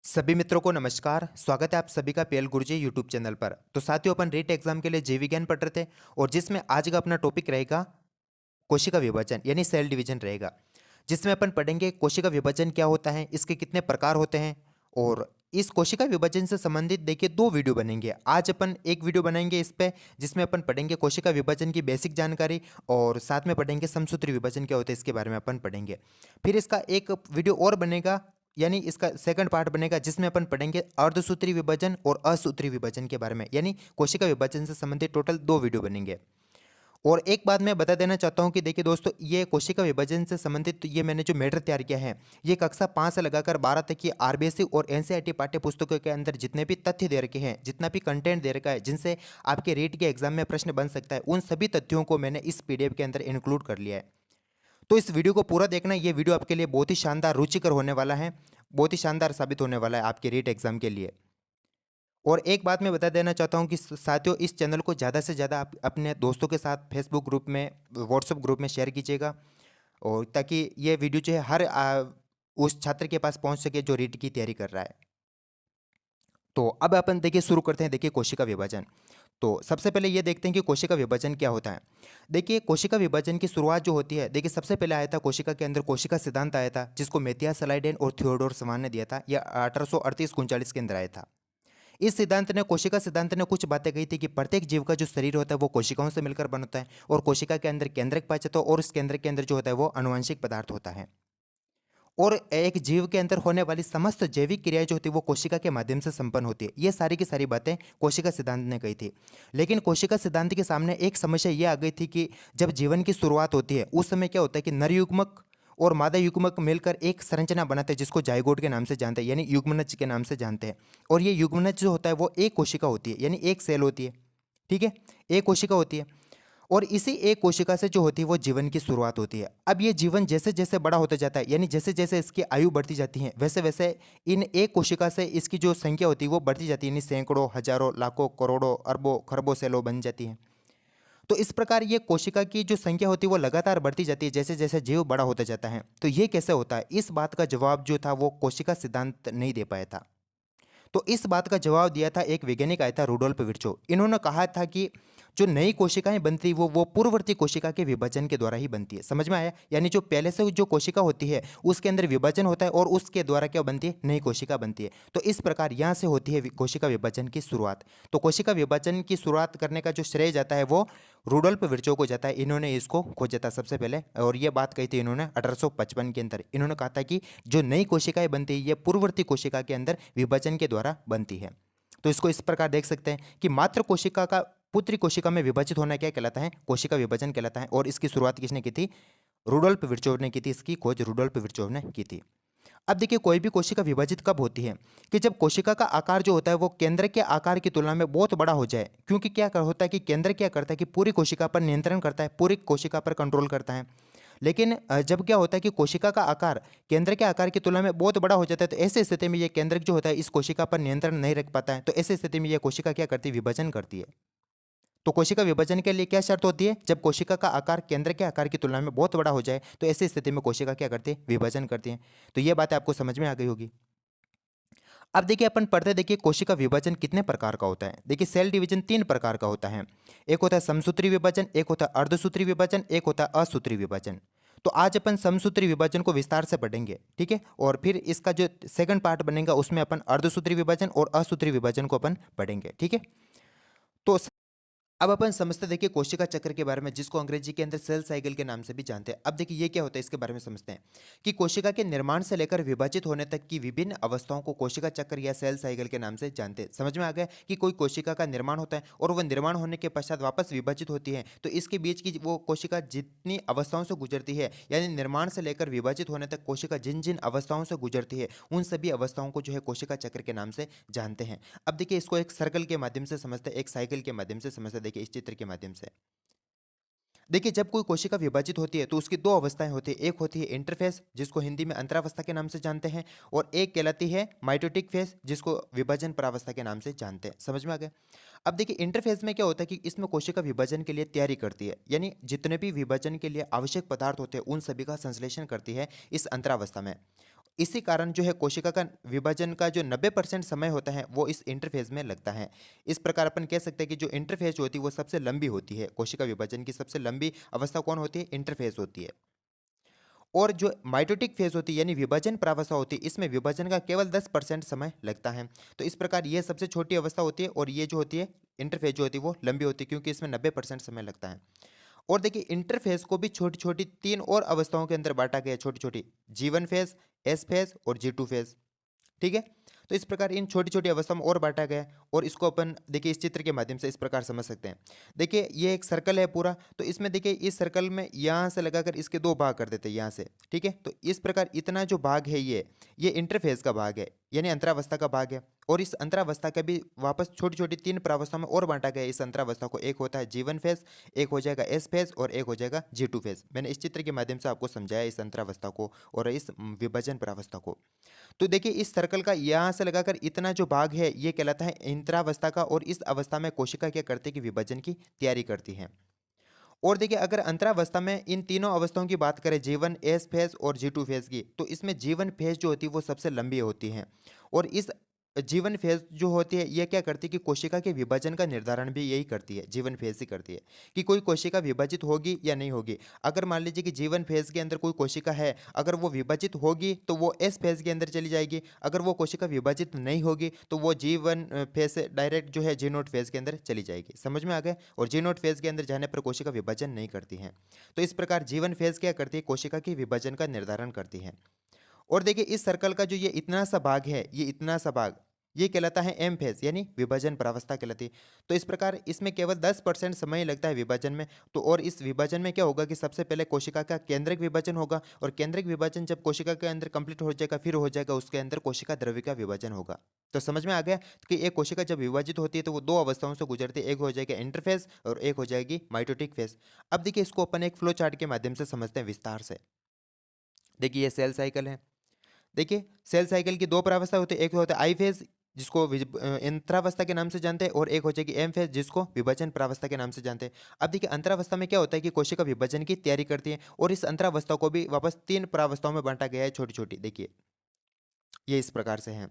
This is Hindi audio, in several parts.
सभी मित्रों को नमस्कार। स्वागत है आप सभी का पीएल गुरुजी यूट्यूब चैनल पर। तो साथियों, अपन रीट एग्जाम के लिए जीव विज्ञान पढ़ रहे थे और जिसमें आज का अपना टॉपिक रहेगा कोशिका विभाजन यानी सेल डिवीजन रहेगा, जिसमें अपन पढ़ेंगे कोशिका विभाजन क्या होता है, इसके कितने प्रकार होते हैं। और इस कोशिका विभाजन से संबंधित देखिए दो वीडियो बनेंगे। आज अपन एक वीडियो बनाएंगे इस पे, जिसमें अपन पढ़ेंगे कोशिका विभाजन की बेसिक जानकारी और साथ में पढ़ेंगे समसूत्री विभाजन क्या होता है, इसके बारे में अपन पढ़ेंगे। फिर इसका एक वीडियो और बनेगा, यानी इसका सेकंड पार्ट बनेगा, जिसमें अपन पढ़ेंगे अर्धसूत्री विभाजन और असूत्री विभाजन के बारे में, यानी कोशिका विभाजन से संबंधित टोटल दो वीडियो बनेंगे। और एक बात मैं बता देना चाहता हूं कि देखिए दोस्तों, ये कोशिका विभाजन से संबंधित ये मैंने जो मैटर तैयार किया है, ये कक्षा 5 से लगाकर 12 तक की आरबीएससी और एनसीईआरटी पाठ्य पुस्तकों के अंदर जितने भी तथ्य दे रखे हैं, जितना भी कंटेंट दे रखा है, जिनसे आपके रीट के एग्जाम में प्रश्न बन सकता है, उन सभी तथ्यों को मैंने इस पीडीएफ के अंदर इंक्लूड कर लिया है। तो इस वीडियो को पूरा देखना। ये वीडियो आपके लिए बहुत ही शानदार रुचिकर होने वाला है, बहुत ही शानदार साबित होने वाला है आपके रीट एग्जाम के लिए। और एक बात मैं बता देना चाहता हूं कि साथियों, इस चैनल को ज़्यादा से ज़्यादा आप अपने दोस्तों के साथ फेसबुक ग्रुप में, व्हाट्सएप ग्रुप में शेयर कीजिएगा, और ताकि ये वीडियो जो है हर उस छात्र के पास पहुंच सके जो रीट की तैयारी कर रहा है। तो अब अपन देखिए शुरू करते हैं। देखिए कोशिका विभाजन। तो सबसे पहले ये देखते हैं कि कोशिका विभाजन क्या होता है। देखिए कोशिका विभाजन की शुरुआत जो होती है, देखिए सबसे पहले आया था कोशिका के अंदर कोशिका सिद्धांत आया था, जिसको मैथियास सलाइडेन और थियोडोर समान ने दिया था। यह 1838-39 के अंदर आया था। इस सिद्धांत ने, कोशिका सिद्धांत ने कुछ बातें कही थी कि प्रत्येक जीव का जो शरीर होता है वो कोशिकाओं से मिलकर बनता है, और कोशिका के अंदर केंद्रक पाया जाता है, और उस केंद्र के अंदर जो होता है वो अनुवांशिक पदार्थ होता है। और एक जीव के अंदर होने वाली समस्त जैविक क्रियाएं जो होती है वो कोशिका के माध्यम से संपन्न होती है। ये सारी की सारी बातें कोशिका सिद्धांत ने कही थी। लेकिन कोशिका सिद्धांत के सामने एक समस्या ये आ गई थी कि जब जीवन की शुरुआत होती है, उस समय क्या होता है कि नर युग्मक और मादा युग्मक मिलकर एक संरचना बनाते हैं, जिसको जाइगोट के नाम से जानते हैं, यानी युग्मनज के नाम से जानते हैं। और ये युग्मनज जो होता है वो एक कोशिका होती है, यानी एक सेल होती है। ठीक है, एक कोशिका होती है। और इसी एक कोशिका से जो होती है वो जीवन की शुरुआत होती है। अब ये जीवन जैसे जैसे बड़ा होता जाता है, यानी जैसे जैसे इसकी आयु बढ़ती जाती है, वैसे वैसे इन एक कोशिका से इसकी जो संख्या होती है वो बढ़ती जाती है, यानी सैकड़ों, हजारों, लाखों, करोड़ों, अरबों, खरबों सेलों बन जाती है। तो इस प्रकार ये कोशिका की जो संख्या होती है वो लगातार बढ़ती जाती है जैसे जैसे जीव बड़ा होता जाता है। तो ये कैसे होता है, इस बात का जवाब जो था वो कोशिका सिद्धांत नहीं दे पाया था। तो इस बात का जवाब दिया था एक वैज्ञानिक आया था, रुडोल्फ विर्चो। इन्होंने कहा था कि जो नई कोशिकाएं बनती है वो पूर्ववर्ती कोशिका के विभाजन के द्वारा ही बनती है। समझ में आया? यानी जो पहले से जो कोशिका होती है उसके अंदर विभाजन होता है और उसके द्वारा क्या बनती है, नई कोशिका बनती है। तो इस प्रकार यहाँ से होती है कोशिका विभाजन की शुरुआत। तो कोशिका विभाजन की शुरुआत करने का जो श्रेय जाता है वो रुडोल्फ विर्चो को जाता है। इन्होंने इसको खोजा था सबसे पहले, और ये बात कही थी इन्होंने 1855 के अंदर। इन्होंने कहा था कि जो नई कोशिकाएं बनती है ये पूर्ववर्ती कोशिका के अंदर विभाजन के द्वारा बनती है। तो इसको इस प्रकार देख सकते हैं कि मात्र कोशिका का पुत्री कोशिका में विभाजित होना क्या कहलाता है, कोशिका विभाजन कहलाता है। और इसकी शुरुआत किसने की थी? रुडोल्फ विर्चोव ने की थी। इसकी खोज रुडोल्फ विर्चोव ने की थी। अब देखिए कोई भी कोशिका विभाजित कब होती है कि जब कोशिका का आकार जो होता है वो केंद्र के आकार की तुलना में बहुत बड़ा हो जाए। क्योंकि क्या होता है कि केंद्र क्या करता है कि पूरी कोशिका पर नियंत्रण करता है, पूरी कोशिका पर कंट्रोल करता है। लेकिन जब क्या होता है कि कोशिका का आकार केंद्र के आकार की तुलना में बहुत बड़ा हो जाता है, तो ऐसी स्थिति में ये केंद्रक जो होता है इस कोशिका पर नियंत्रण नहीं रख पाता है। तो ऐसी स्थिति में ये कोशिका क्या करती है, विभाजन करती है। तो कोशिका विभाजन के लिए क्या शर्त होती है? जब कोशिका का आकार केंद्र के आकार की तुलना में बहुत बड़ा हो जाए, तो ऐसी स्थिति में कोशिका क्या करती है, विभाजन करती है। तो ये बात आपको समझ में आ गई होगी। अब देखिए अपन पढ़ते, देखिए कोशिका विभाजन कितने प्रकार का होता है। देखिए सेल डिवीजन 3 प्रकार का होता है। एक होता है समसूत्री विभाजन, एक होता है अर्धसूत्री विभाजन, एक होता है असूत्री विभाजन। तो आज अपन समसूत्री विभाजन को विस्तार से पढ़ेंगे, ठीक है। और फिर इसका जो सेकंड पार्ट बनेगा उसमें अपन अर्धसूत्री विभाजन और असूत्री विभाजन को अपन पढ़ेंगे, ठीक है। तो अब अपन समझते, देखिए कोशिका चक्र के बारे में, जिसको अंग्रेजी के अंदर सेल साइकिल के नाम से भी जानते हैं। अब देखिए ये क्या होता है, इसके बारे में समझते हैं कि कोशिका के निर्माण से लेकर विभाजित होने तक की विभिन्न अवस्थाओं को कोशिका चक्र या सेल साइकिल के नाम से जानते हैं। समझ में आ गया कि कोई कोशिका का निर्माण होता है और वह निर्माण होने के पश्चात वापस विभाजित होती है, तो इसके बीच की वो कोशिका जितनी अवस्थाओं से गुजरती है, यानी निर्माण से लेकर विभाजित होने तक कोशिका जिन जिन अवस्थाओं से गुजरती है, उन सभी अवस्थाओं को जो है कोशिका चक्र के नाम से जानते हैं। अब देखिए इसको एक सर्कल के माध्यम से समझते हैं, एक साइकिल के माध्यम से समझते हैं। देखिए इस चित्र के माध्यम से देखिए, जब कोई कोशिका विभाजित होती है तो उसकी दो अवस्थाएं होती है। एक होती है इंटरफेस, जिसको हिंदी में अंतरावस्था के नाम से जानते हैं, और एक कहलाती है माइटोटिक फेज, जिसको विभाजन परावस्था के नाम से जानते हैं। समझ में आ गया? अब देखिए इंटरफेज में क्या होता है कि इसमें कोशिका विभाजन के लिए तैयारी करती है, यानी जितने भी विभाजन के लिए आवश्यक पदार्थ होते हैं उन सभी का संश्लेषण करती है इस अंतरावस्था में। इसी कारण जो है कोशिका का विभाजन का जो 90% समय होता है वो इस इंटरफेज में लगता है। इस प्रकार अपन कह सकते हैं कि जो इंटरफेज होती है वो सबसे लंबी होती है। कोशिका विभाजन की सबसे लंबी अवस्था कौन होती है? इंटरफेज होती है। और जो माइटोटिक फेज होती है यानी विभाजन प्रावस्था होती है, इसमें विभाजन का केवल 10% समय लगता है। तो इस प्रकार ये सबसे छोटी अवस्था होती है और ये जो होती है इंटरफेज जो होती है वो लंबी होती है, क्योंकि इसमें 90% समय लगता है। और देखिए इंटरफेज को भी छोटी छोटी तीन और अवस्थाओं के अंदर बांटा गया है, छोटी छोटी। G1 फेज, एस फेज और G2 फेज। ठीक है। तो इस प्रकार इन छोटी छोटी अवस्था में और बांटा गया है, और इसको अपन देखिए इस चित्र के माध्यम से इस प्रकार समझ सकते हैं। देखिए ये एक सर्कल है पूरा, तो इसमें देखिए इस सर्कल में यहाँ से लगाकर इसके दो भाग कर देते हैं यहाँ से। ठीक है। तो इस प्रकार इतना जो भाग है ये इंटरफेज का भाग है, यानी अंतरावस्था का भाग है। और इस अंतरावस्था का भी वापस छोटी छोटी तीन प्रावस्था में और बांटा गया है इस अंतरावस्था को। एक होता है G1 फेज, एक हो जाएगा एस फेज और एक हो जाएगा G2 फेज। मैंने इस चित्र के माध्यम से आपको समझाया इस अंतरावस्था को और इस विभाजन प्रावस्था को। तो देखिए इस सर्कल का यहाँ से लगाकर इतना जो भाग है ये कहलाता है इंद्रावस्था का, और इस अवस्था में कोशिका क्या करती है कि विभाजन की तैयारी करती है। और देखिए अगर अंतरावस्था में इन तीनों अवस्थाओं की बात करें, G1 एस फेज और G2 फेज की, तो इसमें G1 फेज जो होती है वो सबसे लंबी होती है। और इस G1 फेज जो होती है ये क्या करती है कि कोशिका के विभाजन का निर्धारण भी यही करती है, G1 फेज ही करती है कि कोई कोशिका विभाजित होगी या नहीं होगी। अगर मान लीजिए कि G1 फेज के अंदर कोई कोशिका है, अगर वो विभाजित होगी तो वो एस फेज के अंदर चली जाएगी। अगर वो कोशिका विभाजित नहीं होगी तो वो G1 फेज से डायरेक्ट जो है G0 फेज के अंदर चली जाएगी। समझ में आ गया? और G0 फेज के अंदर जाने पर कोशिका विभाजन नहीं करती है। तो इस प्रकार G1 फेज क्या करती है? कोशिका के विभाजन का निर्धारण करती है। और देखिए इस सर्कल का जो ये इतना सा भाग है, ये इतना सा भाग, ये कहलाता है एम फेज यानी विभाजन प्रावस्था कहलाती है। तो इस प्रकार इसमें केवल 10% समय लगता है विभाजन में। तो और इस विभाजन में क्या होगा कि सबसे पहले कोशिका का केंद्रक विभाजन होगा, और केंद्रक विभाजन जब कोशिका के अंदर कंप्लीट हो जाएगा फिर हो जाएगा उसके अंदर कोशिका द्रव्य का विभाजन होगा। तो समझ में आ गया कि एक कोशिका जब विभाजित होती है तो वो दो अवस्थाओं से गुजरती है, एक हो जाएगा इंटरफेज और एक हो जाएगी माइटोटिक फेज। अब देखिए इसको अपन एक फ्लो चार्ट के माध्यम से समझते हैं विस्तार से। देखिए ये सेल साइकिल है। देखिए सेल साइकिल की दो प्रावस्था होती है, एक होता है आई फेज जिसको अंतरावस्था के नाम से जानते हैं, और एक हो जाएगी एम फेज जिसको विभाजन प्रावस्था के नाम से जानते हैं। अब देखिए अंतरावस्था में क्या होता है कि कोशिका विभाजन की तैयारी करती है, और इस अंतरावस्था को भी वापस तीन प्रावस्थाओं में बांटा गया है छोटी छोटी। देखिए ये इस प्रकार से है,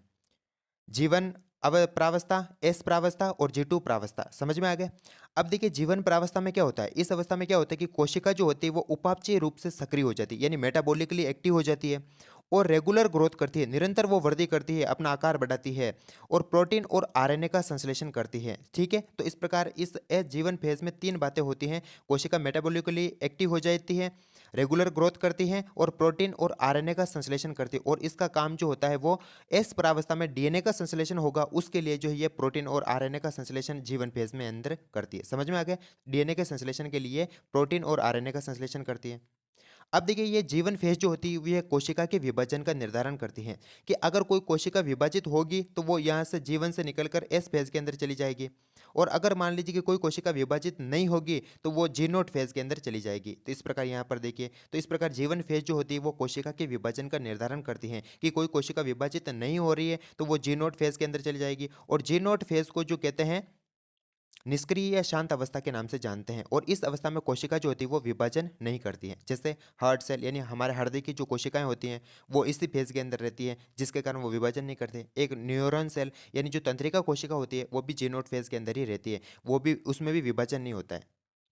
जीवन अब प्रावस्था, एस प्रावस्था और G2 प्रावस्था। समझ में आ गया? अब देखिए जीवन प्रावस्था में क्या होता है, इस अवस्था में क्या होता है कि कोशिका जो होती है वो उपापचयी रूप से सक्रिय हो जाती है, यानी मेटाबॉलिकली एक्टिव हो जाती है, और रेगुलर ग्रोथ करती है, निरंतर वो वृद्धि करती है, अपना आकार बढ़ाती है, और प्रोटीन और आरएनए का संश्लेषण करती है। ठीक है। तो इस प्रकार इस एस जीवन फेज में तीन बातें होती हैं। कोशिका मेटाबॉलिकली एक्टिव हो जाती है, रेगुलर ग्रोथ करती है, और प्रोटीन और आरएनए का संश्लेषण करती है। और इसका काम जो होता है वो एस प्रावस्था में डीएनए का संश्लेषण होगा, उसके लिए जो है ये प्रोटीन और आरएनए का संश्लेषण जीवन फेज में अंदर करती है। समझ में आ गया? डीएनए के संश्लेषण के लिए प्रोटीन और आरएनए का संश्लेषण करती है। अब देखिए ये जीवन फेज जो होती है ये कोशिका के विभाजन का निर्धारण करती है कि अगर कोई कोशिका विभाजित होगी तो वो यहाँ से जीवन से निकलकर एस फेज के अंदर चली जाएगी, और अगर मान लीजिए कि कोई कोशिका विभाजित नहीं होगी तो वो G0 फेज के अंदर चली जाएगी। तो इस प्रकार यहाँ पर देखिए, तो इस प्रकार जीवन फेज जो होती है वो कोशिका के विभाजन का निर्धारण करती है कि कोई कोशिका विभाजित नहीं हो रही है तो वो G0 फेज के अंदर चली जाएगी। और G0 फेज को जो कहते हैं निष्क्रिय या शांत अवस्था के नाम से जानते हैं, और इस अवस्था में कोशिका जो होती है वो विभाजन नहीं करती है। जैसे हार्ट सेल यानी हमारे हृदय की जो कोशिकाएं होती हैं वो इसी फेज के अंदर रहती है, जिसके कारण वो विभाजन नहीं करते। एक न्यूरॉन सेल यानी जो तंत्रिका कोशिका होती है वो भी G0 फेज के अंदर ही रहती है, वो भी उसमें भी विभाजन नहीं होता है।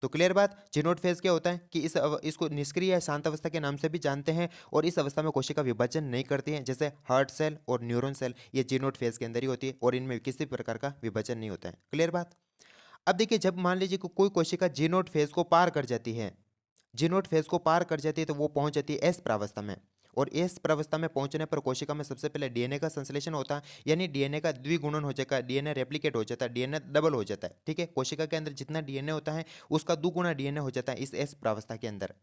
तो क्लियर बात? G0 फेज क्या होता है कि इसको निष्क्रिय या शांत अवस्था के नाम से भी जानते हैं, और इस अवस्था में कोशिका विभाजन नहीं करती है। जैसे हार्ट सेल और न्यूरॉन सेल ये G0 फेज के अंदर ही होती है, और इनमें किसी प्रकार का विभाजन नहीं होता है। क्लियर बात? अब देखिए जब मान लीजिए कि कोई कोशिका G0 फेज को पार कर जाती है, G0 फेज को पार कर जाती है तो वो पहुंच जाती है एस प्रावस्था में। और एस प्रावस्था में पहुंचने पर कोशिका में सबसे पहले डीएनए का संश्लेषण होता है, यानी डीएनए का द्विगुणन हो जाएगा, डीएनए रेप्लिकेट हो जाता है, डीएनए डबल हो जाता है। ठीक है। कोशिका के अंदर जितना डीएनए होता है उसका दुगुना डीएनए हो जाता है इस एस प्रावस्था के अंदर।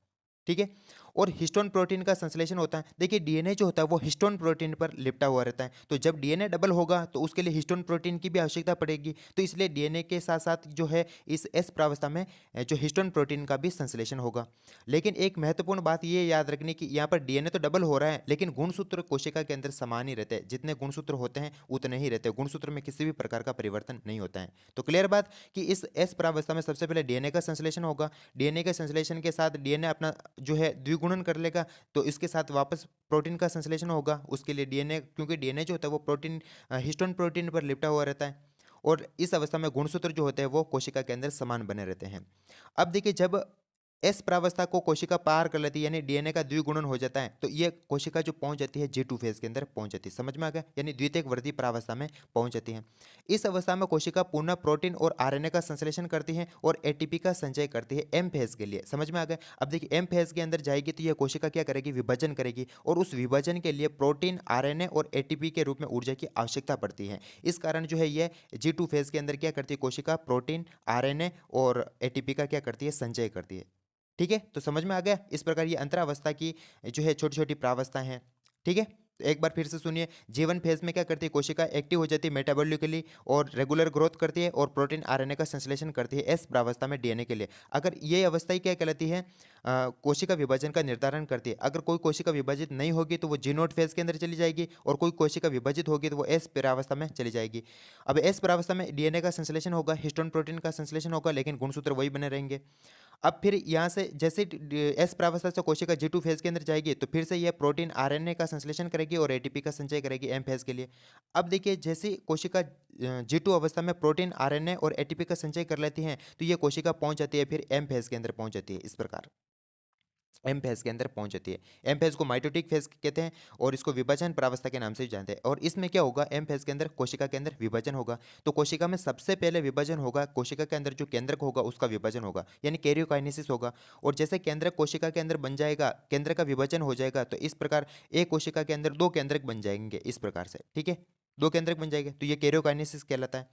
ठीक है। और हिस्टोन प्रोटीन का संश्लेषण होता है। देखिए डीएनए जो होता है वो हिस्टोन प्रोटीन पर लिपटा हुआ रहता है, तो जब डीएनए डबल होगा तो उसके लिए हिस्टोन प्रोटीन की भी आवश्यकता पड़ेगी। तो इसलिए डीएनए के साथ साथ जो है इस एस प्रावस्था में जो हिस्टोन प्रोटीन का भी संश्लेषण होगा। लेकिन एक महत्वपूर्ण बात ये याद रखनी कि यहाँ पर डीएनए तो डबल हो रहा है, लेकिन गुणसूत्र कोशिका के अंदर समान ही रहते हैं, जितने गुणसूत्र होते हैं उतने ही रहते हैं, गुणसूत्र में किसी भी प्रकार का परिवर्तन नहीं होता है। तो क्लियर बात कि इस एस प्रावस्था में सबसे पहले डीएनए का संश्लेषण होगा, डीएनए के संश्लेषण के साथ डीएनए अपना जो है द्विगुण द्विगुणन कर लेगा तो इसके साथ वापस प्रोटीन का संश्लेषण होगा। उसके लिए डीएनए, क्योंकि डीएनए जो होता है वो प्रोटीन हिस्टोन प्रोटीन पर लिपटा हुआ रहता है, और इस अवस्था में गुणसूत्र जो होते हैं वो कोशिका के अंदर समान बने रहते हैं। अब देखिए, जब एस प्रावस्था को कोशिका पार कर लेती है, यानी डीएनए का द्विगुणन हो जाता है, तो ये कोशिका जो पहुंच जाती है G2 फेज के अंदर पहुंच जाती है। समझ में आ गया? यानी द्वितीयक वृद्धि प्रावस्था में पहुंच जाती है। इस अवस्था में कोशिका पुनः प्रोटीन और आरएनए का संश्लेषण करती है और एटीपी का संचय करती है एम फेज के लिए। समझ में आ गया? अब देखिए, एम फेज के अंदर जाएगी तो यह कोशिका क्या करेगी? विभाजन करेगी, और उस विभाजन के लिए प्रोटीन, आरएनए और एटीपी के रूप में ऊर्जा की आवश्यकता पड़ती है। इस कारण जो है ये G2 फेज के अंदर क्या करती है? कोशिका प्रोटीन, आरएनए और एटीपी का क्या करती है? संचय करती है। ठीक है, तो समझ में आ गया? इस प्रकार ये अंतरावस्था की जो है छोटी छोटी प्रावस्था हैं। ठीक है, तो एक बार फिर से सुनिए। जीवन फेज में क्या करती है? कोशिका एक्टिव हो जाती है मेटाबॉलिकली और रेगुलर ग्रोथ करती है और प्रोटीन, आरएनए का संश्लेषण करती है एस प्रावस्था में डीएनए के लिए। अगर ये अवस्था ही क्या कहलाती है? कोशिका विभाजन का निर्धारण करती है। अगर कोई कोशिका विभाजित नहीं होगी तो वो जी नोट फेज के अंदर चली जाएगी, और कोई कोशिका विभाजित होगी तो वो एस प्रावस्था में चली जाएगी। अब एस प्रावस्था में डीएनए का संश्लेषण होगा, हिस्टोन प्रोटीन का संश्लेषण होगा, लेकिन गुणसूत्र वही बने रहेंगे। अब फिर यहाँ से जैसे एस प्रावस्था से कोशिका G2 फेज के अंदर जाएगी तो फिर से यह प्रोटीन, आरएनए का संश्लेषण करेगी और एटीपी का संचय करेगी एम फेज के लिए। अब देखिए, जैसे कोशिका G2 अवस्था में प्रोटीन, आरएनए और एटीपी का संचय कर लेती हैं तो ये कोशिका पहुंच जाती है फिर एम फेज के अंदर पहुंच जाती है। इस प्रकार एम फेज के अंदर पहुंच जाती है। एम फेज को माइटोटिक फेज कहते हैं और इसको विभाजन प्रावस्था के नाम से भी जानते हैं। और इसमें क्या होगा? एम फेज के अंदर कोशिका के अंदर विभाजन होगा। तो कोशिका में सबसे पहले विभाजन होगा, कोशिका के अंदर जो केंद्रक होगा उसका विभाजन होगा, यानी कैरियोकाइनेसिस होगा। और जैसे केंद्रक कोशिका के अंदर बन जाएगा, केंद्र का विभाजन हो जाएगा, तो इस प्रकार एक कोशिका के अंदर दो केंद्रक बन जाएंगे इस प्रकार से। ठीक है, दो केंद्रक बन जाएंगे तो ये कैरियोकाइनेसिस कहलाता है।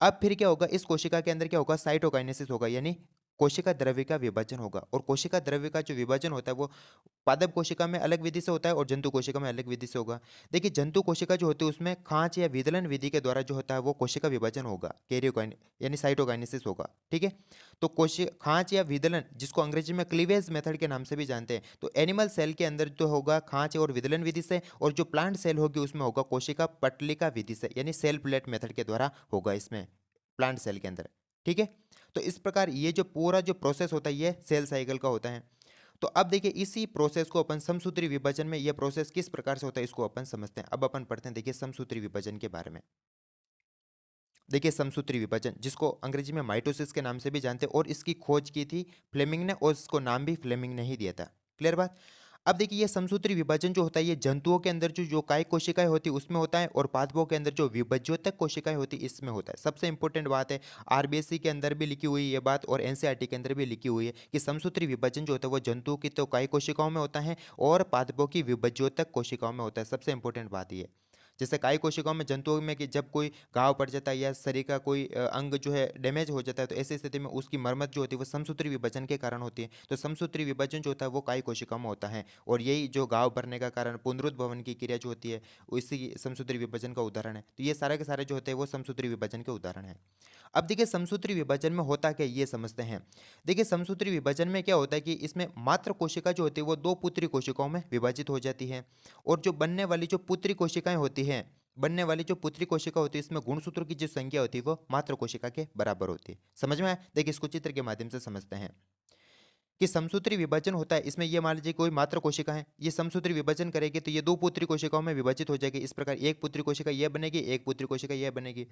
अब फिर क्या होगा? इस कोशिका के अंदर क्या होगा? साइटोकाइनेसिस होगा, यानी कोशिका द्रव्य का विभाजन होगा। और कोशिका द्रव्य का जो विभाजन होता है वो पादप कोशिका में अलग विधि से होता है और जंतु कोशिका में अलग विधि से होगा। देखिए, जंतु कोशिका जो होती है उसमें खांच या विदलन विधि के द्वारा जो होता है वो कोशिका विभाजन होगा, कैरियोकाइन यानी साइटोकाइनेसिस होगा। ठीक है, तो कोशिका खांच या विदलन, जिसको अंग्रेजी में क्लीवेज मेथड के नाम से भी जानते हैं, तो एनिमल सेल के अंदर जो होगा खांच और विदलन विधि से, और जो प्लांट सेल होगी उसमें होगा कोशिका पटलिका विधि से, यानी सेल प्लेट मेथड के द्वारा होगा इसमें प्लांट सेल के अंदर। ठीक है, तो इस प्रकार ये जो पूरा जो प्रोसेस होता है ये सेल साइकिल का होता है। तो अब देखिए, इसी प्रोसेस को अपन समसूत्री विभाजन में, ये प्रोसेस किस प्रकार से होता है इसको अपन समझते हैं। अब अपन पढ़ते हैं, देखिए, समसूत्री विभाजन के बारे में। देखिए, समसूत्री विभाजन, जिसको अंग्रेजी में माइटोसिस के नाम से भी जानते हैं, और इसकी खोज की थी फ्लेमिंग ने, और इसको नाम भी फ्लेमिंग ने ही दिया था। क्लियर बात? अब देखिए, ये समसूत्री विभाजन जो होता है ये जंतुओं के अंदर जो जो कायिक कोशिकाएं होती है उसमें होता है, और पादपों के अंदर जो विभज्योतक कोशिकाएं होती है इसमें होता है। सबसे इंपॉर्टेंट बात है, आरबीएससी के अंदर भी लिखी हुई ये बात और एनसीईआरटी के अंदर भी लिखी हुई है कि समसूत्री विभाजन जो होता है वो जंतुओं की तो कायिक कोशिकाओं में होता है और पादपों की विभज्योतक कोशिकाओं में होता है। सबसे इंपॉर्टेंट बात ये। जैसे कायिक कोशिकाओं में, जंतुओं में, कि जब कोई घाव पड़ जाता है या शरीर का कोई अंग जो है डैमेज हो जाता है, तो ऐसी स्थिति में उसकी मरम्मत जो होती है वो समसूत्री विभाजन के कारण होती है। तो समसूत्री विभाजन जो होता है वो कायिक कोशिकाओं में होता है, और यही जो घाव भरने का कारण पुनरुद्भवन की क्रिया जो होती है इसी समसूत्री विभाजन का उदाहरण है। तो ये सारे के सारे जो होते हैं वो समसूत्री विभाजन के उदाहरण है। अब देखिए, समसूत्री विभाजन में होता क्या ये समझते हैं। देखिए, समसूत्री विभाजन में क्या होता है कि इसमें मात्र कोशिका जो होती है वो दो पुत्री कोशिकाओं में विभाजित हो जाती है, और जो बनने वाली जो पुत्री कोशिकाएं होती हैं, बनने वाली जो पुत्री कोशिका होती है इसमें गुणसूत्र की जो संख्या होती है वो मात्र कोशिका के बराबर होती है। समझ में आया? देखिए, इसको चित्र के माध्यम से समझते हैं कि समसूत्री विभाजन होता है। इसमें ये मान लीजिए कोई मात्र कोशिका है, ये समसूत्री विभाजन करेगी तो ये दो पुत्री कोशिकाओं में विभाजित हो जाएगी। इस प्रकार एक पुत्री कोशिका यह बनेगी, एक पुत्री कोशिका यह बनेगी।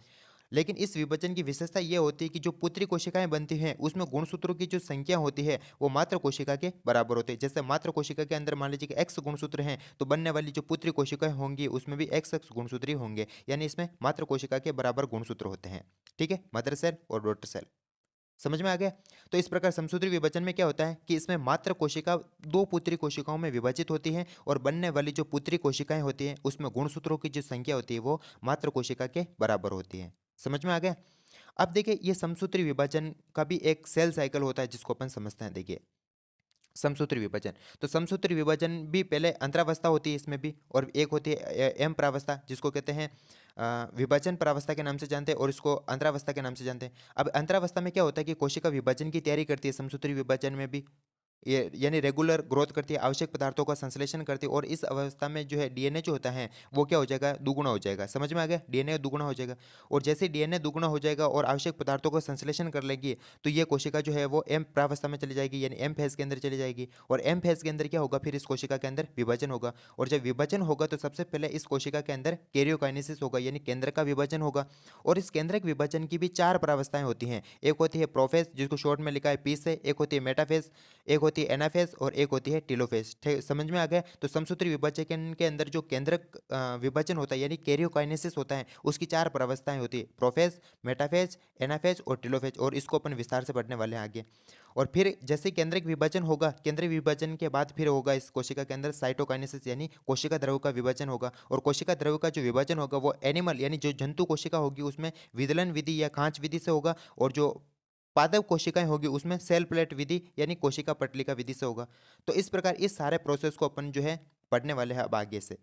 लेकिन इस विभाजन की विशेषता यह होती है कि जो पुत्री कोशिकाएं बनती हैं उसमें गुणसूत्रों की जो संख्या होती है वो मात्र कोशिका के बराबर होती है। जैसे मात्र कोशिका के अंदर मान लीजिए कि एक्स गुणसूत्र हैं, तो बनने वाली जो पुत्री कोशिकाएं होंगी उसमें भी एक्स एक्स गुणसूत्र ही होंगे, यानी इसमें मात्र कोशिका के बराबर गुणसूत्र होते हैं। ठीक है, मदर सेल और डॉटर सेल। समझ में आ गया? तो इस प्रकार समसूत्री विभाजन में क्या होता है कि इसमें मात्र कोशिका दो पुत्री कोशिकाओं में विभाजित होती है, और बनने वाली जो पुत्री कोशिकाएं होती हैं उसमें गुणसूत्रों की जो संख्या होती है वो मात्र कोशिका के बराबर होती है। समझ में आ गया? अब देखिए, ये समसूत्री विभाजन का भी एक सेल साइकिल होता है जिसको अपन समझते हैं। देखिए, समसूत्री विभाजन, तो समसूत्री विभाजन भी पहले अंतरावस्था होती है इसमें भी, और एक होती है एम प्रावस्था, जिसको कहते हैं विभाजन प्रावस्था के नाम से जानते हैं, और इसको अंतरावस्था के नाम से जानते हैं। अब अंतरावस्था में क्या होता है कि कोशिका विभाजन की तैयारी करती है समसूत्री विभाजन में भी, ये यानी रेगुलर ग्रोथ करती है, आवश्यक पदार्थों का संश्लेषण करती है, और इस अवस्था में जो है डीएनए जो होता है वो क्या हो जाएगा, दुगुना हो जाएगा। समझ में आ गया, डीएनए दुगुना हो जाएगा। और जैसे डीएनए दुगुना हो जाएगा और आवश्यक पदार्थों का संश्लेषण कर लेगी, तो ये कोशिका जो है वो एम प्रावस्था में चली जाएगी, यानी एम फेज के अंदर चली जाएगी। और एम फेज के अंदर क्या होगा, फिर इस कोशिका के अंदर विभाजन होगा। और जब विभाजन होगा तो सबसे पहले इस कोशिका के अंदर कैरियोकाइनेसिस होगा, यानी केंद्र का विभाजन होगा। और इस केंद्रक विभाजन की भी चार प्रावस्थाएं होती हैं। एक होती है प्रोफेज, जिसको शॉर्ट में लिखा है पी से, एक होती है मेटाफेज, एक होती है एनाफेज, और एक होती है टीलोफेज। समझ में आ गया। तो समसूत्री विभाजन के अंदर जो केंद्रक विभाजन होता है यानी कैरियोकाइनेसिस होता है, उसकी चार प्रावस्थाएं होती है, प्रोफेज, मेटाफेज, एनाफेज और टीलोफेज। और इसको अपन विस्तार से पढ़ने वाले हैं आगे। और फिर जैसे केंद्रक विभाजन होगा, केंद्रीय विभाजन के बाद फिर होगा इस कोशिका के अंदर साइटोकाइनेसिस, यानी कोशिका द्रव्य का विभाजन होगा। और कोशिका द्रव्य का जो विभाजन होगा वो एनिमल यानी जो जंतु कोशिका होगी उसमें विदलन विधि या खांच विधि से होगा। और जो पादप कोशिकाएं होगी उसमें सेल प्लेट विधि यानी कोशिका पटलिका विधि से होगा। तो इस प्रकार इस सारे प्रोसेस को अपन जो है पढ़ने वाले हैं अब आगे से।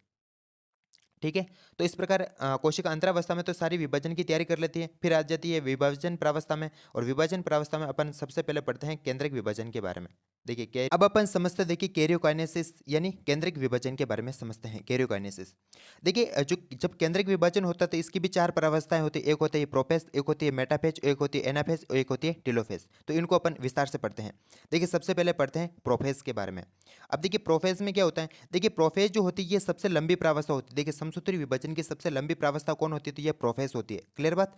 ठीक है। तो इस प्रकार कोशिका अंतरावस्था में तो सारी विभाजन की तैयारी कर लेती है, फिर आ जाती है विभाजन प्रावस्था में। और विभाजन प्रावस्था में अपन सबसे पहले पढ़ते हैं केंद्रक विभाजन के बारे में। देखिए अब अपन समझते हैं, देखिए कैरियोकाइनेसिस यानी केंद्रक विभाजन के बारे में समझते हैं। कैरियोकाइनेसिस देखिए जो जब केंद्रक विभाजन होता है तो इसकी भी चार प्रावस्थाएं होती है। एक होती है प्रोफेज, एक होती है मेटाफेज, एक होती है एनाफेज और एक होती है टीलोफेज। तो इनको अपन विस्तार से पढ़ते हैं। देखिए सबसे पहले पढ़ते हैं प्रोफेज के बारे में। अब देखिए प्रोफेज में क्या होता है, देखिए प्रोफेज जो होती है ये सबसे लंबी प्रावस्था होती है। देखिए समसूत्री विभाजन की सबसे लंबी प्रावस्था कौन होती है, तो ये प्रोफेज होती है। क्लियर बात।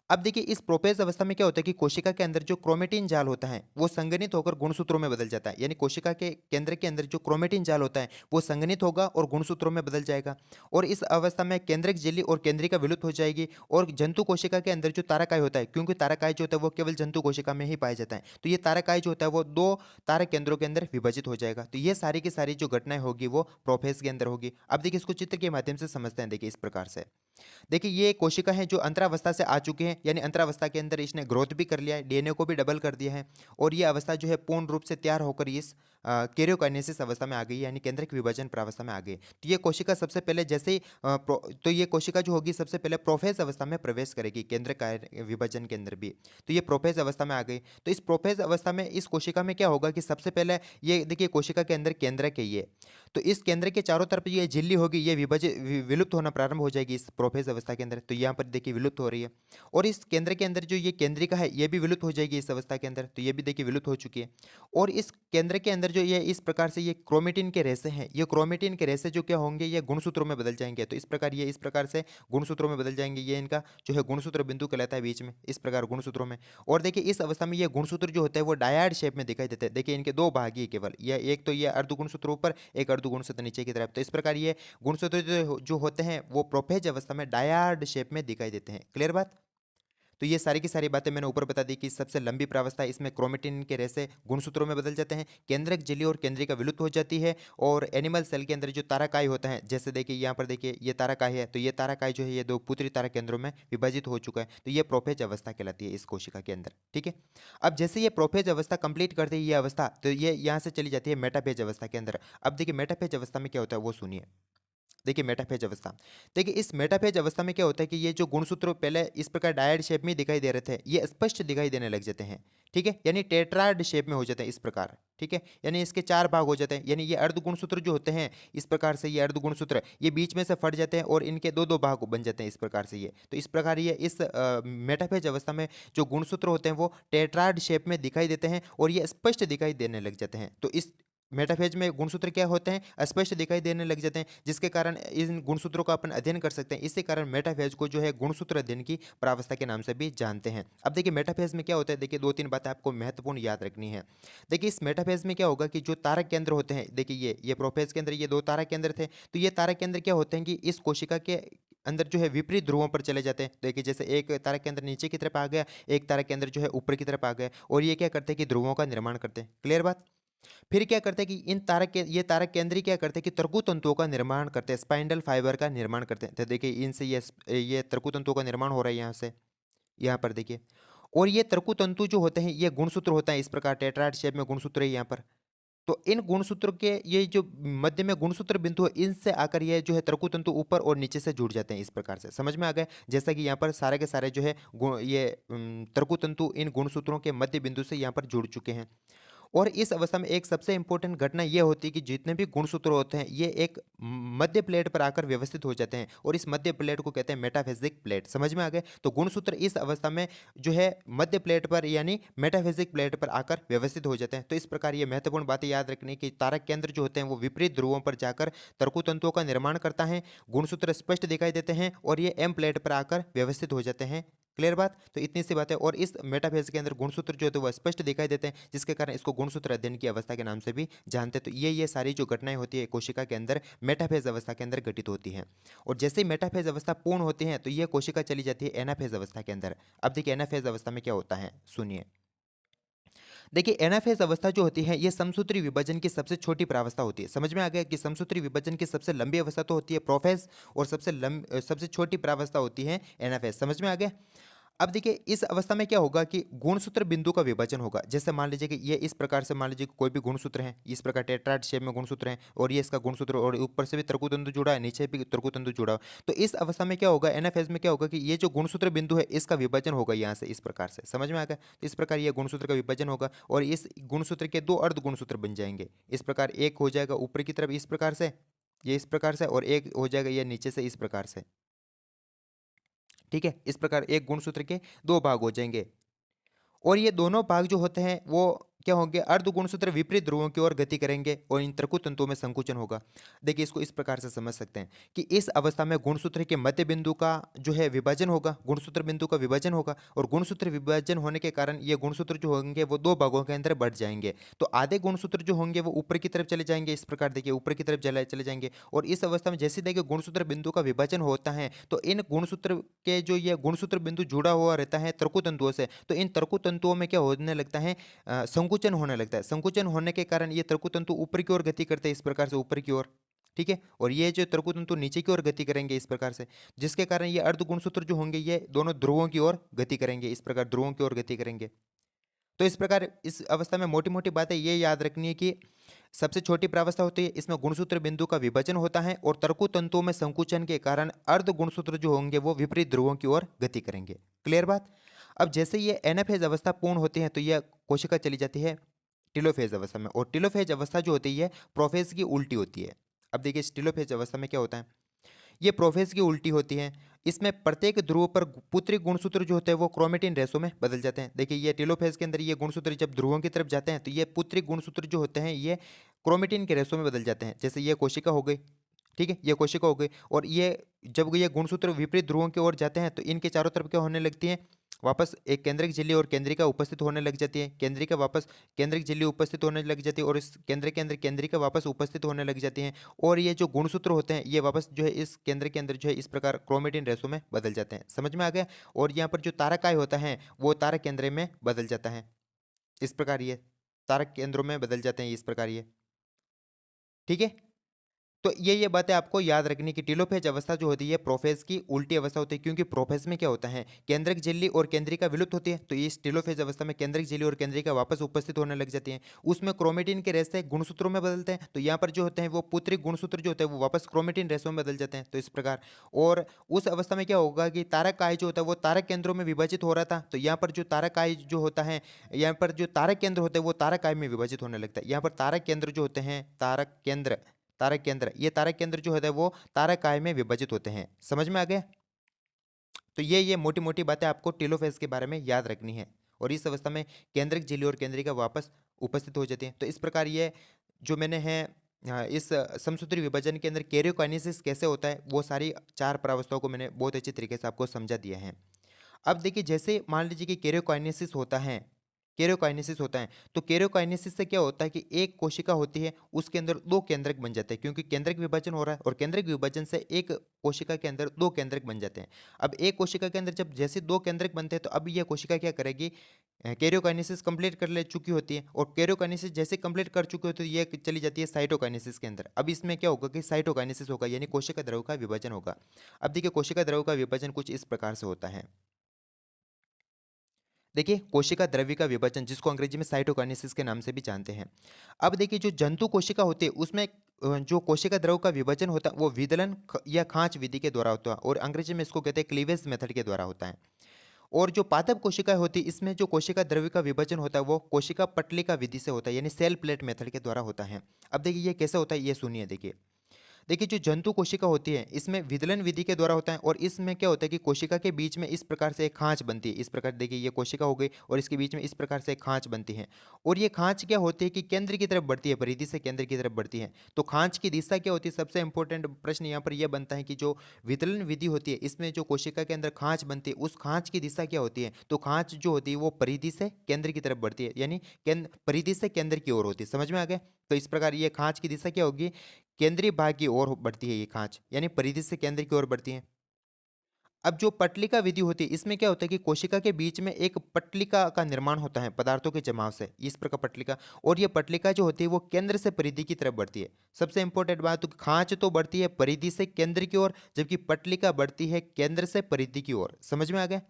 अब देखिए इस प्रोफेज अवस्था में क्या होता है कि कोशिका के अंदर जो क्रोमेटिन जाल होता है वो संघनित होकर गुणसूत्रों में बदल जाता है, यानी कोशिका के केंद्र के अंदर जो क्रोमेटिन जाल होता है वो संघनित होगा और गुणसूत्रों में बदल जाएगा। और इस अवस्था में केंद्रक झिल्ली और केंद्रिका विलुप्त हो जाएगी। और जंतु कोशिका के अंदर जो तारकाय होता है, क्योंकि तारकाय जो होता है वो केवल जंतु कोशिका में ही पाया जाता है, तो ये तारकाय जो होता है वो दो तारक केंद्रों के अंदर विभाजित हो जाएगा। तो ये सारी की सारी जो घटनाएं होगी वो प्रोफेज के अंदर होगी। अब देखिए इसको चित्र के माध्यम से समझते हैं। देखिए इस प्रकार से देखिए ये कोशिका है जो अंतरावस्था से आ चुके हैं, यानी अंतरावस्था के अंदर इसने ग्रोथ भी कर लिया है, डीएनए को भी डबल कर दिया है। और ये अवस्था जो है पूर्ण रूप से तैयार होकर इस कैरियोकाइनेसिस अवस्था में आ गई, यानी केंद्रक विभाजन प्रावस्था में आ गई। तो ये कोशिका सबसे पहले जैसे ही तो ये कोशिका जो होगी सबसे पहले प्रोफेज अवस्था में प्रवेश करेगी केंद्र विभाजन के अंदर भी। तो ये प्रोफेज अवस्था में आ गई। तो इस प्रोफेज अवस्था में इस कोशिका में क्या होगा कि सबसे पहले ये देखिए कोशिका के अंदर केंद्रक है ये, तो इस केंद्र के चारों तरफ ये झिल्ली होगी, ये विलुप्त होना प्रारंभ हो जाएगी इस प्रोफेज अवस्था के अंदर। तो यहाँ पर देखिए विलुप्त हो रही है। और इस केंद्र के अंदर जो ये केंद्रिका है ये भी विलुप्त हो जाएगी इस अवस्था के अंदर। तो ये भी देखिए विलुप्त हो चुकी है। और इस केंद्र के अंदर जो ये इस प्रकार से ये क्रोमेटिन के रेशे हैं, ये क्रोमेटिन के रेशे जो क्या होंगे ये गुणसूत्रों में बदल जाएंगे। तो इस प्रकार ये इस प्रकार से गुणसूत्रों में बदल जाएंगे। ये इनका जो है गुणसूत्र बिंदु कहलाता है बीच में, इस प्रकार गुणसूत्रों में। और देखिए इस अवस्था में ये गुणसूत्र जो होते हैं वो डायड शेप में दिखाई देते हैं। देखिए इनके दो भाग ही केवल, ये एक तो ये अर्ध गुणसूत्र ऊपर, एक अर्ध गुणसूत्र नीचे की तरफ। तो इस प्रकार ये गुणसूत्र जो होते हैं वो प्रोफेज अवस्था में डायड शेप में दिखाई देते हैं। क्लियर बात। तो ये सारी की सारी बातें मैंने ऊपर बता दी कि सबसे लंबी प्रावस्था इसमें क्रोमेटिन के रेशे गुणसूत्रों में बदल जाते हैं, केंद्रक झिल्ली और केंद्रिका विलुप्त हो जाती है। और एनिमल सेल के अंदर जो ताराकाय होता है, जैसे देखिए यहाँ पर देखिए ये ताराकाय है, तो ये ताराकाय जो है ये दो पुत्री तारा केंद्रों में विभाजित हो चुका है। तो ये प्रोफेज अवस्था कहलाती है इस कोशिका के अंदर। ठीक है। अब जैसे ये प्रोफेज अवस्था कंप्लीट करती है ये अवस्था, तो ये यहाँ से चली जाती है मेटाफेज अवस्था के अंदर। अब देखिए मेटाफेज अवस्था में क्या होता है वो सुनिए। देखिए मेटाफेज अवस्था, देखिए इस मेटाफेज अवस्था में क्या होता है कि ये जो गुणसूत्र पहले इस प्रकार डायड शेप में दिखाई दे रहे थे ये स्पष्ट दिखाई देने लग जाते हैं। ठीक है, यानी टेट्राड शेप में हो जाते हैं इस प्रकार। ठीक है, यानी इसके चार भाग हो जाते हैं, यानी ये अर्ध गुणसूत्र जो होते हैं इस प्रकार से, ये अर्ध गुणसूत्र ये बीच में से फट जाते हैं और इनके दो दो भाग बन जाते हैं इस प्रकार से ये। तो इस प्रकार ये इस मेटाफेज अवस्था में जो गुणसूत्र होते हैं वो टेट्राड शेप में दिखाई देते हैं और ये स्पष्ट दिखाई देने लग जाते हैं। तो इस मेटाफेज में गुणसूत्र क्या होते हैं, स्पष्ट दिखाई देने लग जाते हैं, जिसके कारण इन गुणसूत्रों का अपन अध्ययन कर सकते हैं। इसी कारण मेटाफेज को जो है गुणसूत्र अध्ययन की प्रावस्था के नाम से भी जानते हैं। अब देखिए मेटाफेज में क्या होता है, देखिए दो तीन बातें आपको महत्वपूर्ण याद रखनी है। देखिए इस मेटाफेज में क्या होगा कि जो तारक केंद्र होते हैं, देखिए ये प्रोफेज के अंदर ये दो तारक केंद्र थे, तो ये तारक केंद्र क्या होते हैं कि इस कोशिका के अंदर जो है विपरीत ध्रुवों पर चले जाते हैं। देखिए जैसे एक तारक केंद्र नीचे की तरफ आ गया, एक तारक केंद्र जो है ऊपर की तरफ आ गया, और ये क्या करते हैं कि ध्रुवों का निर्माण करते हैं। क्लियर बात। फिर क्या करते हैं कि इन तारक के ये तारक केंद्री क्या करते हैं कि तर्कु तंतुओं का निर्माण करते हैं, स्पाइंडल फाइबर का निर्माण करते हैं। तो देखिए इनसे ये तर्कु तंतुओं का निर्माण हो रहा है यहाँ से, यहाँ पर देखिए। और ये तर्कु तंतु जो होते हैं ये गुणसूत्र होता है इस प्रकार, टेट्राड शेप में गुणसूत्र है यहाँ पर। तो इन गुणसूत्र के ये जो मध्य में गुणसूत्र बिंदु है इनसे आकर ये जो है तर्कु तंतु ऊपर और नीचे से जुड़ जाते हैं इस प्रकार से। समझ में आ गए। जैसा कि यहाँ पर सारे के सारे जो है तर्कु तंतु इन गुणसूत्रों के मध्य बिंदु से यहाँ पर जुड़ चुके हैं। और इस अवस्था में एक सबसे इंपॉर्टेंट घटना ये होती है कि जितने भी गुणसूत्र होते हैं ये एक मध्य प्लेट पर आकर व्यवस्थित हो जाते हैं और इस मध्य प्लेट को कहते हैं मेटाफिजिक प्लेट। समझ में आ गए? तो गुणसूत्र इस अवस्था में जो है मध्य प्लेट पर यानी मेटाफिजिक प्लेट पर आकर व्यवस्थित हो जाते हैं। तो इस प्रकार ये महत्वपूर्ण बातें याद रखनी कि तारक केंद्र जो होते हैं वो विपरीत ध्रुवों पर जाकर तर्कु तंतुओं का निर्माण करता है, गुणसूत्र स्पष्ट दिखाई देते हैं और ये एम प्लेट पर आकर व्यवस्थित हो जाते हैं। क्लियर बात? तो इतनी सी बात है। और इस मेटाफेज के अंदर गुणसूत्र जो होते हैं वो स्पष्ट दिखाई देते हैं, जिसके कारण इसको गुणसूत्र अध्ययन की अवस्था के नाम से भी जानते हैं। तो ये सारी जो घटनाएं होती है कोशिका के अंदर मेटाफेज अवस्था के अंदर घटित होती हैं। और जैसे ही मेटाफेज अवस्था पूर्ण होती है तो ये कोशिका चली जाती है एनाफेज अवस्था के अंदर। अब देखिए एनाफेज अवस्था में क्या होता है, सुनिए। देखिए एनाफेज अवस्था जो होती है ये समसूत्री विभाजन की सबसे छोटी प्रावस्था होती है। समझ में आ गया कि समसूत्री विभाजन की सबसे लंबी अवस्था तो होती है प्रोफेज और सबसे छोटी प्रावस्था होती है एनाफेज। समझ में आ गया? अब देखिए इस अवस्था में क्या होगा कि गुणसूत्र बिंदु का विभाजन होगा। जैसे मान लीजिए कि ये इस प्रकार से मान लीजिए कि कोई भी गुणसूत्र है, इस प्रकार टेट्राड शेप में गुणसूत्र है और ये इसका गुणसूत्र और ऊपर से भी तर्कुतंतु जुड़ा है, नीचे भी तर्कुतंतु जुड़ा है। तो इस अवस्था में क्या होगा, एनाफेज में क्या होगा कि ये जो गुणसूत्र बिंदु है इसका विभाजन होगा यहाँ से इस प्रकार से। समझ में आ गया? तो इस प्रकार ये गुणसूत्र का विभाजन होगा और इस गुणसूत्र के दो अर्ध गुणसूत्र बन जाएंगे। इस प्रकार एक हो जाएगा ऊपर की तरफ इस प्रकार से, ये इस प्रकार से, और एक हो जाएगा ये नीचे से इस प्रकार से। ठीक है, इस प्रकार एक गुणसूत्र के दो भाग हो जाएंगे और ये दोनों भाग जो होते हैं वो क्या होंगे, अर्ध गुणसूत्र विपरीत ध्रुवों की ओर गति करेंगे और इन तर्कु तंतुओं में संकुचन होगा। देखिए इसको इस प्रकार से समझ सकते हैं कि इस अवस्था में गुणसूत्र के मध्य बिंदु का जो है विभाजन होगा, गुणसूत्र बिंदु का विभाजन होगा और गुणसूत्र विभाजन होने के कारण ये गुणसूत्र जो होंगे वो दो भागों के अंदर बढ़ जाएंगे। तो आधे गुणसूत्र जो होंगे वो ऊपर की तरफ चले जाएंगे, इस प्रकार देखिए ऊपर की तरफ चले जाएंगे। और इस अवस्था में जैसे देखिए गुणसूत्र बिंदु का विभाजन होता है तो इन गुणसूत्र के जो ये गुणसूत्र बिंदु जुड़ा हुआ रहता है तर्कु तंतुओं से, तो इन तर्कु तंतुओं में क्या होने लगता है, संकुचन होने लगता है। संकुचन होने के कारण ये तर्कुतंतु ऊपर की ओर गति करते हैं इस प्रकार से ऊपर की ओर। ठीक है, और ये जो तर्कुतंतु नीचे की ओर गति करेंगे इस प्रकार से, जिसके कारण ये अर्ध गुणसूत्र जो होंगे ये दोनों ध्रुवों की ओर गति करेंगे, इस प्रकार ध्रुवों की ओर गति करेंगे। तो इस प्रकार इस अवस्था में मोटी मोटी बातें ये याद रखनी है कि सबसे छोटी प्रावस्था होती है, इसमें गुणसूत्र बिंदु का विभाजन होता है और तर्कु तंतुओं में संकुचन के कारण अर्ध गुणसूत्र जो होंगे वो विपरीत ध्रुवों की ओर गति करेंगे। क्लियर बात? अब जैसे ये एनाफेज अवस्था पूर्ण होती है तो यह कोशिका चली जाती है टिलोफेज अवस्था में, और टिलोफेज अवस्था जो होती है प्रोफेज की उल्टी होती है। अब देखिए इस टिलोफेज अवस्था में क्या होता है, ये प्रोफेज की उल्टी होती है। इसमें प्रत्येक ध्रुव पर पुत्री गुणसूत्र जो होते हैं वो क्रोमेटिन रेशो में बदल जाते हैं। देखिए ये टेलोफेज के अंदर ये गुणसूत्र जब ध्रुवों की तरफ जाते हैं तो ये पुत्री गुणसूत्र जो होते हैं ये क्रोमेटिन के रेशो में बदल जाते हैं। जैसे ये कोशिका हो गई, ठीक है, ये कोशिका हो गई, और ये जब ये गुणसूत्र विपरीत ध्रुवों की ओर जाते हैं तो इनके चारों तरफ क्या होने लगती है, वापस एक केंद्रिक झिल्ली और केंद्रिका उपस्थित होने लग जाती है। केंद्रिका वापस केंद्रिक झिल्ली उपस्थित होने लग जाती है और इस केंद्र के अंदर केंद्रिका वापस उपस्थित होने लग जाती है। और ये जो गुणसूत्र होते हैं ये वापस जो है इस केंद्र के अंदर जो है इस प्रकार क्रोमेटिन रेशो में बदल जाते हैं। समझ में आ गया? और यहाँ पर जो तारकाय होता है वो तारक केंद्र में बदल जाता है, इस प्रकार ये तारक केंद्रों में बदल जाते हैं इस प्रकार ये। ठीक है, तो ये बातें आपको याद रखनी कि टेलोफेज अवस्था जो होती है प्रोफेज की उल्टी अवस्था होती है, क्योंकि प्रोफेज में क्या होता है केंद्रक झिल्ली और केंद्रिका विलुप्त होती है, तो इस टेलोफेज अवस्था में केंद्रक झिल्ली और केंद्रिका वापस उपस्थित होने लग जाती हैं। उसमें क्रोमेटिन के रेशे गुणसूत्रों में बदलते हैं, तो यहाँ पर जो होते हैं वो पुत्री गुणसूत्र जो होते हैं वो वापस क्रोमेटिन रेशों में बदल जाते हैं, तो इस प्रकार। और उस अवस्था में क्या होगा कि तारकाय जो होता है वो तारक केंद्रों में विभाजित हो रहा था, तो यहाँ पर जो तारकाय जो होता है, यहाँ पर जो तारक केंद्र होते हैं वो तारकाय में विभाजित होने लगता है। यहाँ पर तारक केंद्र जो होते हैं तारक केंद्र, ये तारक केंद्र जो होता है वो तारकाय में विभाजित होते हैं। समझ में आ गया? तो ये मोटी मोटी बातें आपको टेलोफेज के बारे में याद रखनी है। और इस अवस्था में केंद्रिक झिल्ली और केंद्रिका वापस उपस्थित हो जाती है। तो इस प्रकार ये जो मैंने है इस समसूत्री विभाजन के अंदर कैरियोकाइनेसिस कैसे होता है वो सारी चार प्रावस्थाओं को मैंने बहुत अच्छी तरीके से आपको समझा दिया है। अब देखिए जैसे मान लीजिए कि कैरियोकाइनेसिस होता है, कैरियोकाइनेसिस होता है, तो कैरियोकाइनेसिस से क्या होता है कि एक कोशिका होती है उसके अंदर दो केंद्रक बन जाते हैं, क्योंकि केंद्रक विभाजन हो रहा है और केंद्रक विभाजन से एक कोशिका के अंदर दो केंद्रक बन जाते हैं। अब एक कोशिका के अंदर जब जैसे दो केंद्रक बनते हैं तो अब यह कोशिका क्या करेगी, कैरियोकाइनेसिस कंप्लीट कर ले चुकी होती है और कैरियोकाइनेसिस जैसे कंप्लीट कर चुकी होती है तो ये चली जाती है साइटोकाइनेसिस के अंदर। अब इसमें क्या होगा कि साइटोकाइनेसिस होगा यानी कोशिका द्रव्य का विभाजन होगा। अब देखिए कोशिका द्रव्य का विभाजन कुछ इस प्रकार से होता है। देखिए कोशिका द्रव्य का विभाजन जिसको अंग्रेजी में साइटोकाइनेसिस के नाम से भी जानते हैं। अब देखिए जो जंतु कोशिका होती है उसमें जो कोशिका द्रव्य का विभाजन होता है वो विदलन या खांच विधि के द्वारा होता है और अंग्रेजी में इसको कहते हैं क्लीवेज मेथड के द्वारा होता है। और जो पादप कोशिकाएं होती है इसमें जो कोशिका द्रव्य का विभाजन होता है वो कोशिका पटलिका विधि से होता है, यानी सेल प्लेट मेथड के द्वारा होता है। अब देखिए ये कैसे होता है ये सुनिए। देखिए जो जंतु कोशिका होती है इसमें विदलन विधि के द्वारा होता है, और इसमें क्या होता है कि कोशिका के बीच में इस प्रकार से एक खांच बनती है। इस प्रकार देखिए ये कोशिका हो गई और इसके बीच में इस प्रकार से एक खांच बनती है, और ये खांच क्या होती है कि केंद्र की तरफ बढ़ती है, परिधि से केंद्र की तरफ बढ़ती है। तो खांच की दिशा क्या होती है, सबसे इंपॉर्टेंट प्रश्न यहाँ पर यह बनता है कि जो विदलन विधि होती है इसमें जो कोशिका के अंदर खांच बनती है उस खांच की दिशा क्या होती है, तो खांच जो होती है वो परिधि से केंद्र की तरफ बढ़ती है, यानी केंद्र परिधि से केंद्र की ओर होती है। समझ में आ गया? तो इस प्रकार ये खांच की दिशा क्या होगी, केंद्रीय भाग की ओर बढ़ती है ये खांच, यानी परिधि से केंद्र की ओर बढ़ती है। अब जो पटलिका विधि होती है इसमें क्या होता है कि कोशिका के बीच में एक पटलिका का निर्माण होता है पदार्थों के जमाव से, इस प्रकार पटलिका। और ये पटलिका जो होती है वो केंद्र से परिधि की तरफ बढ़ती है। सबसे इंपॉर्टेंट बात, तो खांच तो बढ़ती है परिधि से केंद्र की ओर, जबकि पटलिका बढ़ती है केंद्र से परिधि की ओर। समझ में आ गया?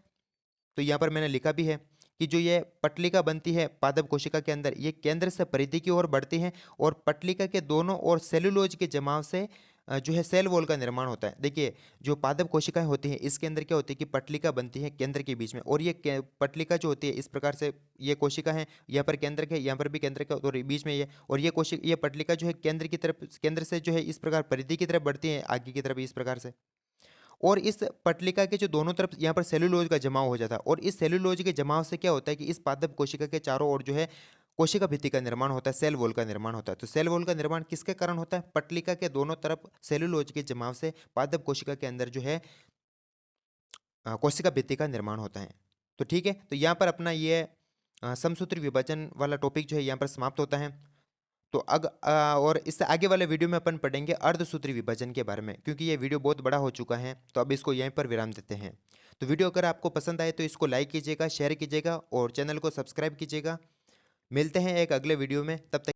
तो यहाँ पर मैंने लिखा भी है कि जो ये पटलिका बनती है पादप कोशिका के अंदर ये केंद्र से परिधि की ओर बढ़ती है, और पटलिका के दोनों ओर सेलुलोज के जमाव से जो है सेल वॉल का निर्माण होता है। देखिए जो पादप कोशिकाएं होती हैं इसके अंदर क्या होती है कि पटलिका बनती है केंद्र के बीच में, और ये पटलिका जो होती है इस प्रकार से, ये कोशिका है यहाँ पर केंद्र के, यहाँ पर भी केंद्र का, और बीच में ये, और ये कोशिका ये पटलिका जो है केंद्र की तरफ, केंद्र से जो है इस प्रकार परिधि की तरफ बढ़ती है आगे की तरफ इस प्रकार से। और इस पटलिका के जो दोनों तरफ यहाँ पर सेलुलोज का जमाव हो जाता है, और इस सेलुलोज के जमाव से क्या होता है कि इस पादप कोशिका के चारों ओर जो है कोशिका भित्ति का निर्माण होता है, सेल वॉल का निर्माण होता है। तो सेल वॉल का निर्माण किसके कारण होता है, पटलिका के दोनों तरफ सेलुलोज के जमाव से पादप कोशिका के अंदर जो है कोशिका भित्ति का निर्माण होता है। तो ठीक है, तो यहाँ पर अपना ये समसूत्री विभाजन वाला टॉपिक जो है यहाँ पर समाप्त होता है। तो और इससे आगे वाले वीडियो में अपन पढ़ेंगे अर्धसूत्री विभाजन के बारे में, क्योंकि ये वीडियो बहुत बड़ा हो चुका है। तो अब इसको यहीं पर विराम देते हैं। तो वीडियो अगर आपको पसंद आए तो इसको लाइक कीजिएगा, शेयर कीजिएगा और चैनल को सब्सक्राइब कीजिएगा। मिलते हैं एक अगले वीडियो में, तब तक